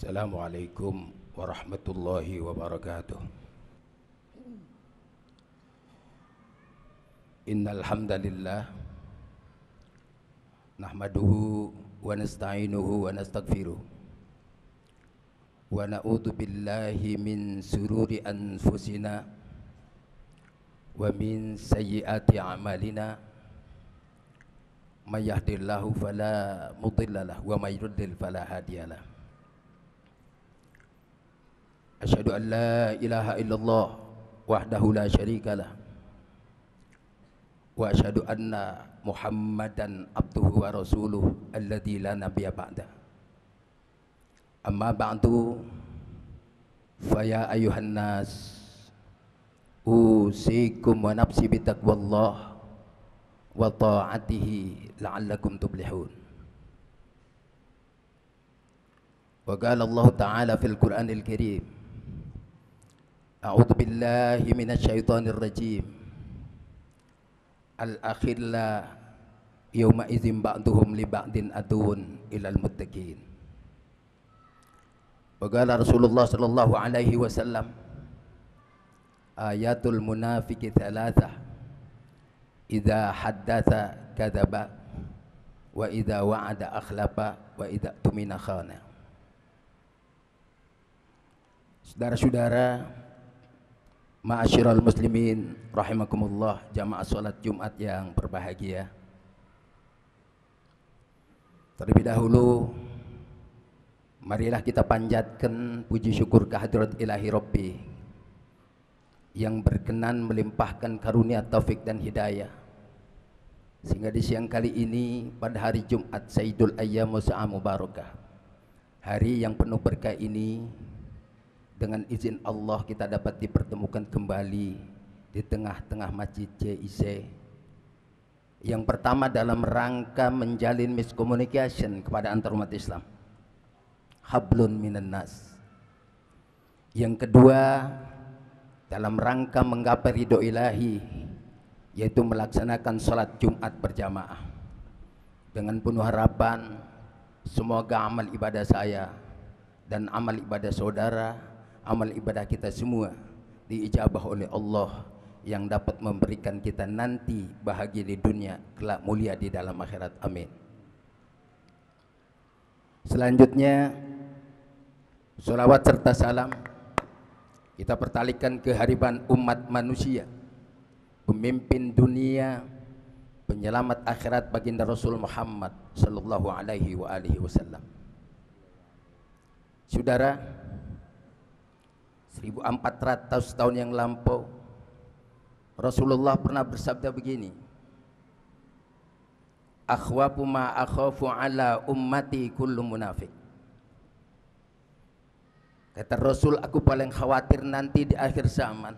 Assalamualaikum warahmatullahi wabarakatuh. Innal hamdalillah nahmaduhu wa nasta'inuhu wa nastaghfiruh wa na'udzu billahi min sururi anfusina wa min sayyiati a'malina. May yahdihillahu fala mudhillalah wa may yudlil fala hadiyalah. Asyhadu an la ilaha illallah wahdahu la syarikalah wa asyhadu anna Muhammadan abduhu wa rasuluh alladzi la nabiyya ba'da. Amma ba'du fa ya ayyuhan nas usikum wa nafsi bitaqwallah wa ta'atihi la'allakum tuflihun. Wa qala Allah ta'ala fil Qur'anil Karim, a'udzu billahi minasy syaithanir rajim. Al-akhilla yawma idzin ba'duhum li ba'din aduwwun ilal muttaqin. Wa qala Rasulullah sallallahu alaihi wasallam, ayatul munafiqi thalathah, idza haddatsa kadzaba wa idza wa'ada akhlafa wa idza tumina khana. Saudara-saudara, ma'asyiral muslimin rahimakumullah, jamaah salat Jumat yang berbahagia. Terlebih dahulu marilah kita panjatkan puji syukur kehadirat ilahi Rabbi yang berkenan melimpahkan karunia taufik dan hidayah, sehingga di siang kali ini pada hari Jumat Sayyidul Ayyam wa Sa'a Mubarakah, hari yang penuh berkah ini, dengan izin Allah kita dapat dipertemukan kembali di tengah-tengah masjid JIC. Yang pertama dalam rangka menjalin miscommunication kepada antar umat Islam, hablun minan nas. Yang kedua dalam rangka menggapai ridho ilahi, yaitu melaksanakan sholat Jumat berjamaah. Dengan penuh harapan semoga amal ibadah saya dan amal ibadah saudara, amal ibadah kita semua diijabah oleh Allah yang dapat memberikan kita nanti bahagia di dunia, kelak mulia di dalam akhirat. Amin. Selanjutnya sholawat serta salam kita pertalikan kehariban umat manusia, pemimpin dunia, penyelamat akhirat baginda Rasul Muhammad sallallahu alaihi wa alihi wasallam. Saudara, 1400 tahun yang lampau Rasulullah pernah bersabda begini, akhwafu ma akhafu ala ummati kullu munafiq. Kata Rasul, aku paling khawatir nanti di akhir zaman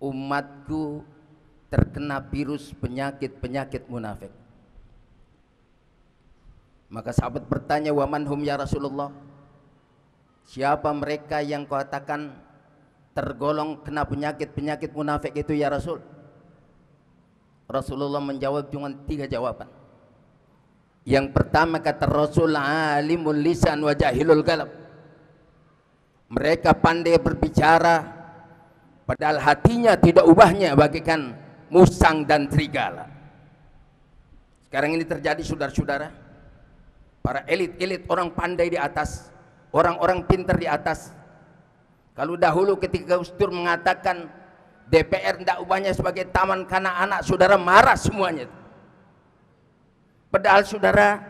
umatku terkena virus penyakit munafik. Maka sahabat bertanya, wa manhum ya Rasulullah, siapa mereka yang kau katakan tergolong kena penyakit munafik itu ya Rasul? Rasulullah menjawab cuma 3 jawaban. Yang pertama kata Rasul, alimul lisan wa jahilul qalb. Mereka pandai berbicara padahal hatinya tidak ubahnya bagaikan musang dan serigala. Sekarang ini terjadi saudara-saudara, para elit-elit, orang pandai di atas, orang-orang pintar di atas. Kalau dahulu ketika Gus Dur mengatakan DPR tidak ubahnya sebagai taman kanak-kanak, saudara marah semuanya. Padahal saudara,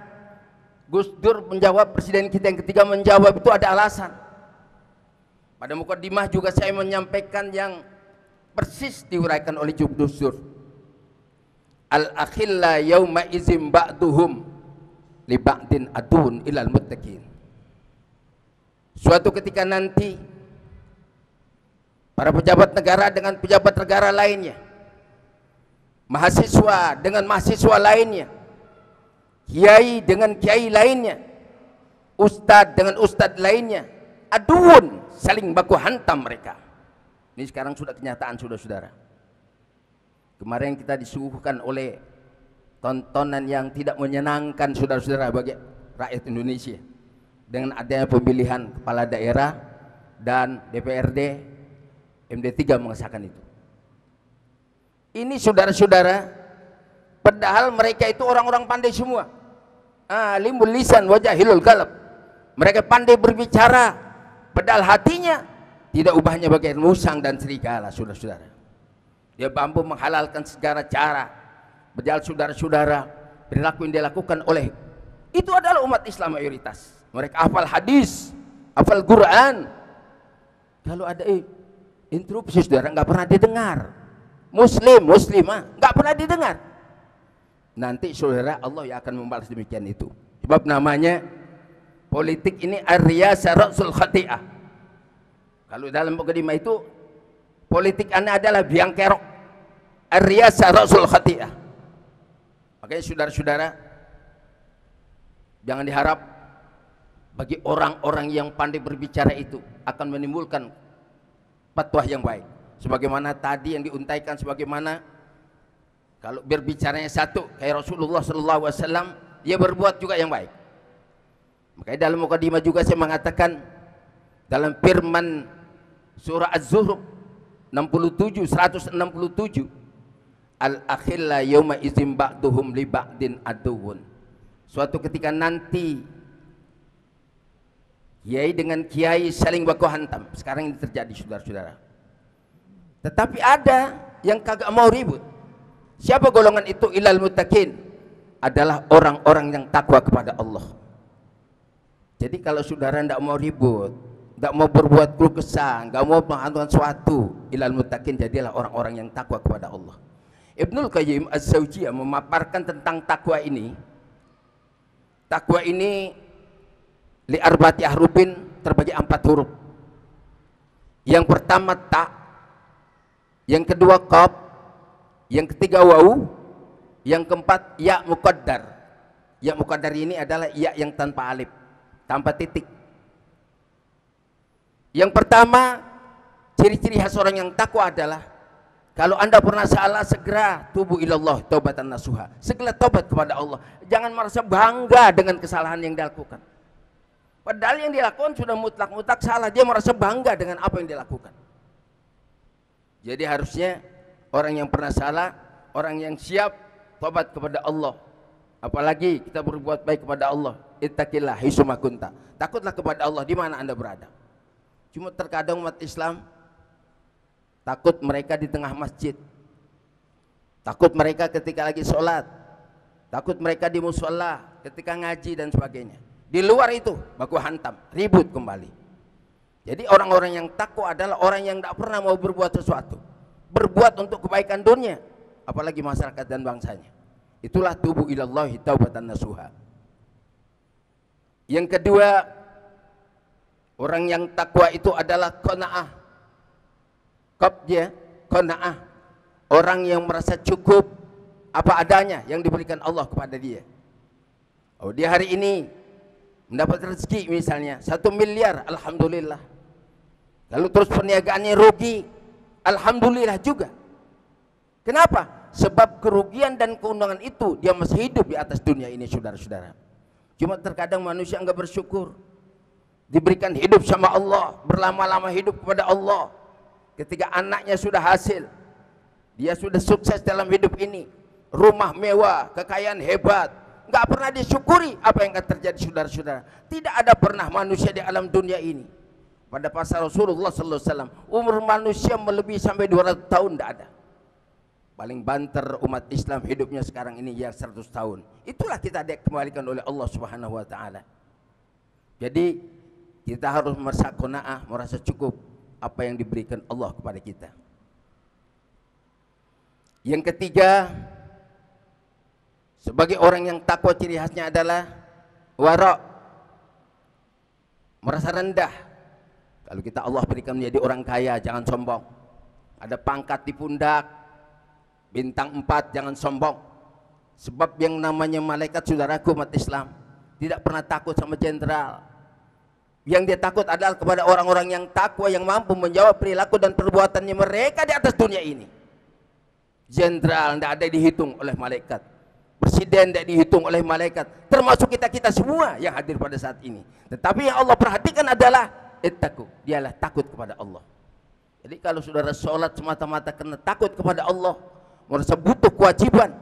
Gus Dur menjawab, presiden kita yang ketiga menjawab itu ada alasan. Pada mukadimah juga saya menyampaikan yang persis diuraikan oleh Gus Dur. Al-akhilla yauma izim ba'duhum li ba'din adun ilal muttaqin. Suatu ketika nanti para pejabat negara dengan pejabat negara lainnya, mahasiswa dengan mahasiswa lainnya, kiai dengan kiai lainnya, ustadz dengan ustadz lainnya, aduun, saling baku hantam mereka. Ini sekarang sudah kenyataan saudara-saudara. Kemarin kita disuguhkan oleh tontonan yang tidak menyenangkan saudara-saudara bagi rakyat Indonesia. dengan adanya pemilihan kepala daerah dan DPRD, MD3 mengesahkan itu. Ini saudara-saudara, padahal mereka itu orang-orang pandai semua. Alimul lisan wa jahilul qalb. Mereka pandai berbicara, padahal hatinya tidak ubahnya bagian musang dan serigala, saudara-saudara. Dia mampu menghalalkan segala cara. Padahal saudara-saudara, perilaku yang dilakukan oleh itu adalah umat Islam mayoritas. Mereka hafal hadis, hafal Quran. Kalau ada interupsi, saudara, nggak pernah didengar. Muslimah nggak pernah didengar. Nanti saudara, Allah yang akan membalas demikian itu. Sebab namanya politik ini ar-riyasa ra'sul khati'ah. Kalau dalam mukadimah itu, politik ini adalah biang kerok, ar-riyasa ra'sul khati'ah. Makanya saudara-saudara, jangan diharap bagi orang-orang yang pandai berbicara itu akan menimbulkan fatwa yang baik. Sebagaimana tadi yang diuntaikan, sebagaimana kalau berbicaranya satu kayak Rasulullah SAW, dia berbuat juga yang baik. Makanya dalam mukadimah juga saya mengatakan dalam firman surah Az-Zuhruf 167, al-akhilla yawma izin ba'duhum li ba'din aduwun. Suatu ketika nanti kiai dengan kiai saling baku hantam. Sekarang ini terjadi, saudara-saudara. Tetapi ada yang kagak mau ribut. Siapa golongan itu? Ilal muttaqin, adalah orang-orang yang takwa kepada Allah. Jadi kalau saudara tidak mau ribut, tidak mau berbuat keluh kesah, tidak mau melakukan sesuatu, ilal muttaqin, jadilah orang-orang yang takwa kepada Allah. Ibnul Qayyim Az-Zawjiyah memaparkan tentang takwa ini. Takwa ini li arba'ati ahrufin, terbagi 4 huruf. Yang pertama ta, yang kedua qaf, yang ketiga waw, yang keempat ya muqaddar. Ya muqaddar ini adalah ya yang tanpa alif, tanpa titik. Yang pertama, ciri-ciri khas orang yang takwa adalah kalau Anda pernah salah, segera tubu ilallah taubatan nasuha. Segera tobat kepada Allah. Jangan merasa bangga dengan kesalahan yang dilakukan. Padahal yang dilakukan sudah mutlak-mutlak salah. Dia merasa bangga dengan apa yang dilakukan. Jadi harusnya orang yang pernah salah, orang yang siap tobat kepada Allah. Apalagi kita berbuat baik kepada Allah. Ittaqillah haitsuma kunta. Takutlah kepada Allah di mana Anda berada. Cuma terkadang umat Islam takut mereka di tengah masjid, takut mereka ketika lagi sholat, takut mereka di musola ketika ngaji dan sebagainya. Di luar itu baku hantam, ribut kembali. Jadi orang-orang yang takwa adalah orang yang tidak pernah mau berbuat sesuatu, berbuat untuk kebaikan dunia, apalagi masyarakat dan bangsanya. Itulah tubu ilallahi taubatan nasuha. Yang kedua, orang yang takwa itu adalah qanaah. Dia qanaah, orang yang merasa cukup apa adanya yang diberikan Allah kepada dia. Oh, dia hari ini mendapat rezeki misalnya 1 miliar, alhamdulillah. Lalu terus perniagaannya rugi, alhamdulillah juga. Kenapa? Sebab kerugian dan keuntungan itu dia masih hidup di atas dunia ini, saudara-saudara. Cuma terkadang manusia enggak bersyukur. Diberikan hidup sama Allah, berlama-lama hidup kepada Allah. Ketika anaknya sudah hasil, dia sudah sukses dalam hidup ini, rumah mewah, kekayaan hebat, nggak pernah disyukuri apa yang akan terjadi, saudara-saudara. Tidak ada pernah manusia di alam dunia ini. Pada masa Rasulullah SAW, umur manusia melebihi sampai 200 tahun tidak ada. Paling banter umat Islam hidupnya sekarang ini ya 100 tahun. Itulah kita dikembalikan oleh Allah Subhanahu Wa Taala. Jadi kita harus merasa qanaah, merasa cukup apa yang diberikan Allah kepada kita. Yang ketiga, sebagai orang yang takwa, ciri khasnya adalah wara', merasa rendah. Kalau kita Allah berikan menjadi orang kaya, jangan sombong. Ada pangkat di pundak, bintang 4, jangan sombong. Sebab yang namanya malaikat, saudaraku umat Islam, tidak pernah takut sama jenderal. Yang dia takut adalah kepada orang-orang yang takwa, yang mampu menjawab perilaku dan perbuatannya mereka di atas dunia ini. Jenderal tidak ada dihitung oleh malaikat. Presiden tidak dihitung oleh malaikat, termasuk kita semua yang hadir pada saat ini. Tetapi yang Allah perhatikan adalah ittaqu, dialah takut kepada Allah. Jadi kalau saudara sholat semata-mata karena takut kepada Allah, merasa butuh kewajiban,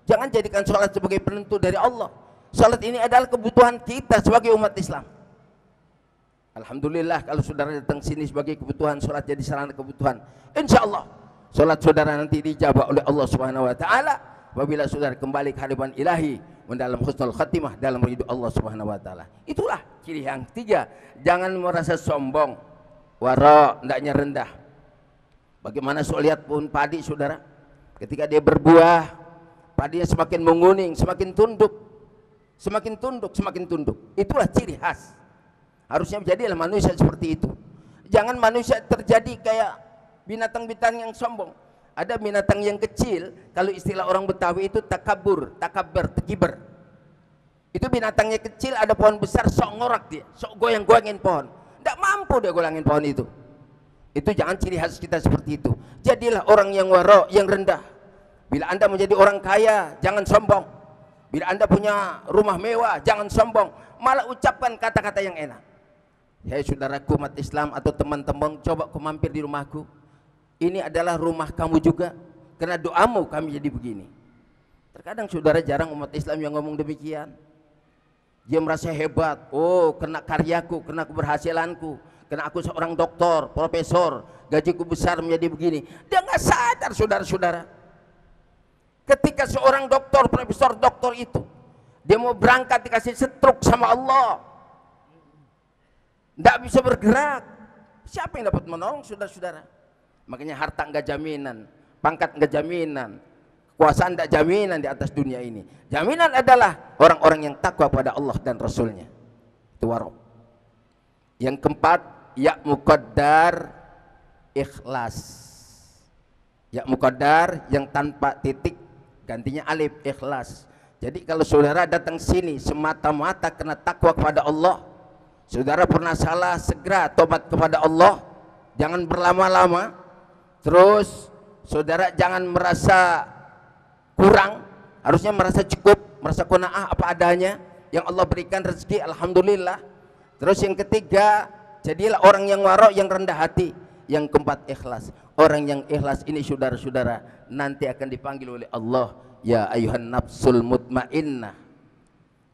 jangan jadikan sholat sebagai penentu dari Allah. Sholat ini adalah kebutuhan kita sebagai umat Islam. Alhamdulillah kalau saudara datang sini sebagai kebutuhan, sholat jadi sarana kebutuhan, insya Allah sholat saudara nanti dijabah oleh Allah Subhanahu Wa Taala apabila saudara kembali ke hadapan ilahi mendalam husnul khatimah dalam ridho Allah Subhanahu Wa Taala. Itulah ciri yang ketiga, jangan merasa sombong, wara, hendaknya rendah. Bagaimana lihat pohon padi saudara, ketika dia berbuah, padinya semakin menguning, semakin tunduk, semakin tunduk, semakin tunduk. Itulah ciri khas. Harusnya menjadilah manusia seperti itu. Jangan manusia terjadi kayak binatang-binatang yang sombong. Ada binatang yang kecil, kalau istilah orang Betawi itu takabur, terkiber. Itu binatangnya kecil, ada pohon besar, sok ngorak dia, sok goyang-goyangin pohon. Tidak mampu dia goyangin pohon itu. Itu jangan ciri khas kita seperti itu. Jadilah orang yang wara, yang rendah. Bila Anda menjadi orang kaya, jangan sombong. Bila Anda punya rumah mewah, jangan sombong. Malah ucapkan kata-kata yang enak. Hei saudaraku umat Islam atau teman-teman, coba kau mampir di rumahku. Ini adalah rumah kamu juga, karena doamu kami jadi begini. Terkadang saudara jarang umat Islam yang ngomong demikian. Dia merasa hebat, oh kena karyaku, kena keberhasilanku, kena aku seorang doktor, profesor, gajiku besar menjadi begini. Dia nggak sadar saudara-saudara. Ketika seorang doktor, profesor, doktor itu, dia mau berangkat dikasih stroke sama Allah, nggak bisa bergerak. Siapa yang dapat menolong saudara-saudara? Makanya harta enggak jaminan, pangkat enggak jaminan, kekuasaan enggak jaminan di atas dunia ini. Jaminan adalah orang-orang yang takwa pada Allah dan Rasulnya. Itu warok. Yang keempat, ya muqaddar ikhlas. Ya muqaddar yang tanpa titik, gantinya alif, ikhlas. Jadi kalau saudara datang sini semata-mata karena takwa kepada Allah, saudara pernah salah, segera tobat kepada Allah, jangan berlama-lama. Terus saudara jangan merasa kurang, harusnya merasa cukup, merasa qanaah apa adanya yang Allah berikan rezeki, alhamdulillah. Terus yang ketiga, jadilah orang yang wara, yang rendah hati. Yang keempat, ikhlas. Orang yang ikhlas ini saudara-saudara nanti akan dipanggil oleh Allah, ya ayuhan nafsul mutmainnah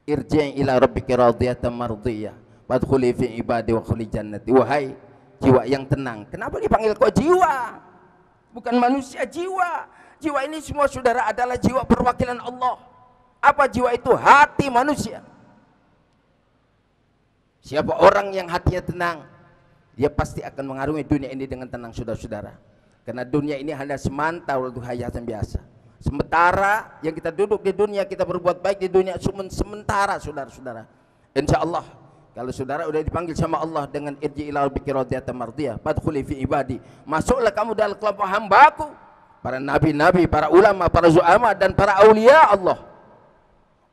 irji' ila rabbika radiyatan mardiyah wadkhuli fi ibadi wa khuli jannati. Wahai jiwa yang tenang. Kenapa dipanggil kok jiwa? Bukan manusia, jiwa. Jiwa ini semua saudara adalah jiwa perwakilan Allah. Apa jiwa itu? Hati manusia. Siapa orang yang hatinya tenang, dia pasti akan mengarungi dunia ini dengan tenang saudara-saudara. Karena dunia ini hanya semata waktu hayatan biasa. Sementara yang kita duduk di dunia, kita berbuat baik di dunia sementara saudara-saudara. Insya Allah kalau saudara sudah dipanggil sama Allah dengan irji ila rabbika radiyatan mardiyah fadkhuli fi ibadi, masuklah kamu dalam kelompok hambaku, para nabi-nabi, para ulama, para zuama dan para aulia Allah.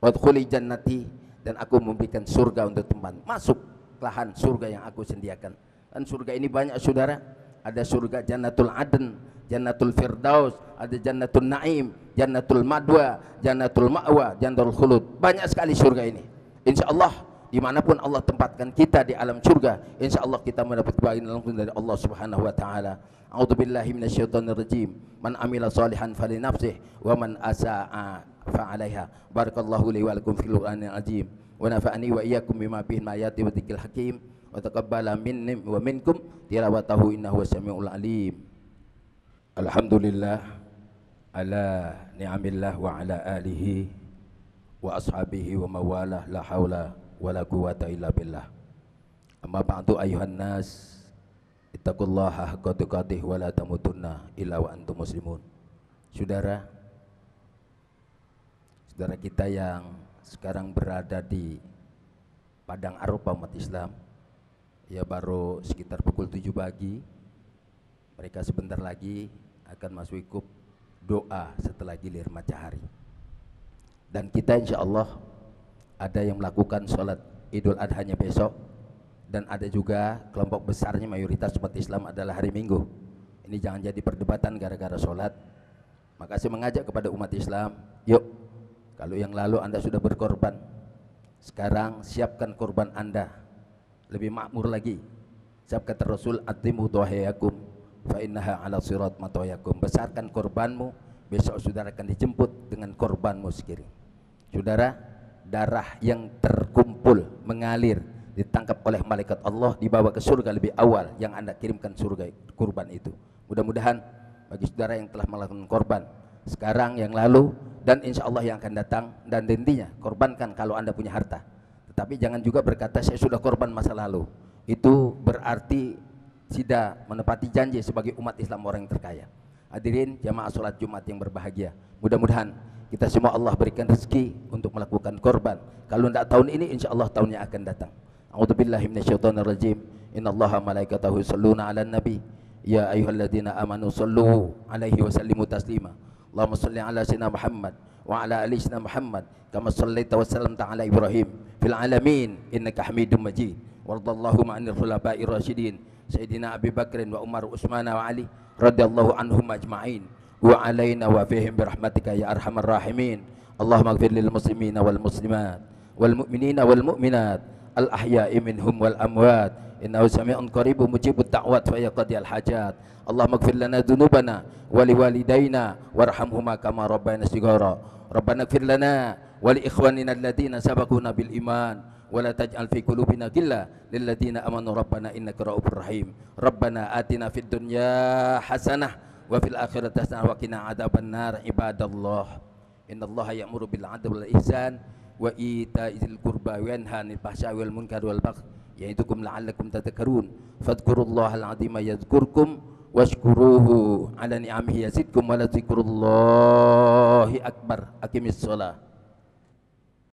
Wadkhuli jannati, dan aku memberikan surga untuk teman. Masuk lahan surga yang aku sediakan. Dan surga ini banyak saudara. Ada surga Jannatul Adn, Jannatul Firdaus, ada Jannatul Naim, Jannatul Madwa, Jannatul Ma'wa, Jannatul Khulud. Banyak sekali surga ini. Insya Allah dimanapun Allah tempatkan kita di alam surga, insya Allah kita mendapat kebahagiaan langsung dari Allah Subhanahu Wa Taala. A'udzubillahi minasyaitonirrajim. Man amila salihan falinafsih wa man asa'a fa'alaiha. Barakallahu li wa lakum fil Qur'anil azim wa nafa'ani wa iyyakum bima fihi min ayati wa dzikril hakim wa taqabbala minni wa minkum tilawatahu innahu wasami'ul alim. Alhamdulillah ala ni'amillah wa ala alihi wa ashabihi wa mawalah, la haula wala quwwata illa billah. Amma ba'du ayuhan nas, ittaqullaha haqqa tuqatih wa la tamutunna illa wa antum muslimun. Saudara kita yang sekarang berada di Padang Arafah umat Islam, ya baru sekitar pukul 7 pagi. Mereka sebentar lagi akan masuk ikut doa setelah gilir matahari. Dan kita insya Allah ada yang melakukan sholat Idul Adhanya besok, dan ada juga kelompok besarnya mayoritas umat Islam adalah hari Minggu. Ini jangan jadi perdebatan gara-gara sholat. Maka saya mengajak kepada umat Islam, yuk Kalau yang lalu Anda sudah berkorban, sekarang siapkan korban Anda lebih makmur lagi. Sebab kata Rasul, atimu dhahiyakum fa innaha ala sirat matayakum. Besarkan korbanmu, besok saudara akan dijemput dengan korbanmu sekiri. Saudara, darah yang terkumpul mengalir ditangkap oleh malaikat Allah, dibawa ke surga lebih awal yang Anda kirimkan surga kurban itu. Mudah-mudahan bagi saudara yang telah melakukan korban sekarang, yang lalu, dan insya Allah yang akan datang, dan intinya korbankan kalau Anda punya harta. Tetapi jangan juga berkata saya sudah korban masa lalu. Itu berarti tidak menepati janji sebagai umat Islam orang yang terkaya. Hadirin jamaah sholat Jumat yang berbahagia, mudah-mudahan kita semua Allah berikan rezeki untuk melakukan korban. Kalau tidak tahun ini, insya Allah tahun yang akan datang. A'udzubillahi minasyaitonirrajim. Innallaha malaikatahu yusholluna 'alan nabi ya ayyuhalladzina amanu shollu 'alaihi wa sallimu taslima. Allahumma sholli ala sayyidina Muhammad wa ala ali sayyidina Muhammad kama shallaita wa sallamta ala Ibrahim fil alamin innaka Hamidum Majid. Wardallahu ma'anil khulafa'ir rasyidin sayyidina Abi Bakrin wa Umar Utsman wa Ali radhiyallahu anhum ajma'in wa alaina wa fihim birahmatika ya arhamar rahimin. Allahumma ighfir lil muslimina wal muslimat wal mu'minina wal mu'minat al ahya'i minhum wal amwat innahu sami'un qaribun mujibud da'wat wa yaqdiyal hajat. Allahumma ighfir lana dzunubana wa liwalidayna warhamhuma kama rabbayana shighara. Rabbana ighfir lana wa li ikhwanina alladziina sabaquna bil iman wa la taj'al fi qulubina ghillan lil ladziina amanu rabbana innaka ra'ufur rahim. Rabbana atina fid dunya hasanah wa fil akhirati hasanah wa qina adzabannar. Ibadallah, innallaha ya'muru bil 'adli wal ihsan wa ita'izil qurba wa yanha 'anil fahsya'i wal munkari wal baghi ya'idukum la'allakum tadhakkarun. Fadhkurullahal 'azima yadhkurkum washkuruhu 'ala ni'amihi yazidkum wa la dzikrullahi akbar. Aqimis shalah.